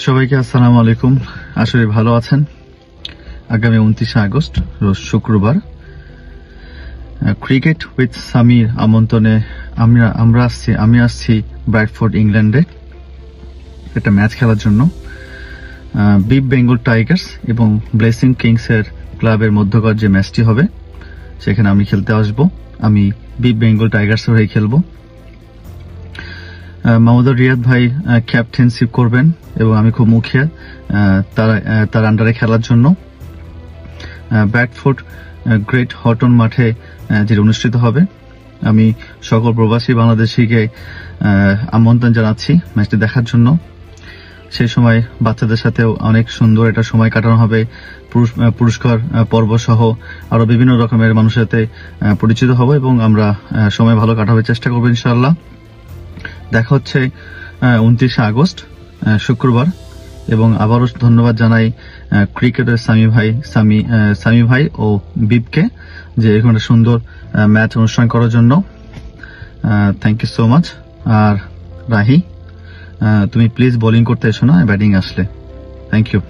সবাইকে আসসালামু আলাইকুম। আশা করি ভালো আছেন। আগামী 29 আগস্ট রোজ শুক্রবার ক্রিকেট উইথ সামির আমন্ত্রণে আমি আসছি ব্রাডফোর্ড, ইংল্যান্ডে একটা ম্যাচ খেলার জন্য। বিগ বেঙ্গল টাইগার্স এবং ব্লেসিং কিংস এর ক্লাবের মধ্যকার যে ম্যাচটি হবে সেখানে আমি খেলতে আসব। আমি বিগ বেঙ্গল টাইগার্সের হয়ে খেলবো। মাহমুদুর রিয়াদ ভাই ক্যাপ্টেনশিপ করবেন এবং আমি খুব মুখিয়া তার আন্ডারে খেলার জন্য। ব্র্যাডফোর্ড গ্রেট হটন মাঠে যেটা অনুষ্ঠিত হবে। আমি সকল প্রবাসী বাংলাদেশিকে আমন্ত্রণ জানাচ্ছি ম্যাচটি দেখার জন্য। সেই সময় বাচ্চাদের সাথেও অনেক সুন্দর একটা সময় কাটানো হবে। পুরস্কার পর্ব সহ আরো বিভিন্ন রকমের মানুষের সাথে পরিচিত হব এবং আমরা সময় ভালো কাটাবার চেষ্টা করবো ইনশাআল্লাহ। দেখা হচ্ছে 29 আগস্ট শুক্রবার। এবং আবারও ধন্যবাদ জানাই ক্রিকেটের সামি ভাই ও বিপকে যে এখানে সুন্দর ম্যাচ অনুষ্ঠান করার জন্য। Thank you so much. আর রাহি, তুমি প্লিজ বোলিং করতে এসো না, ব্যাটিং আসলে। Thank you.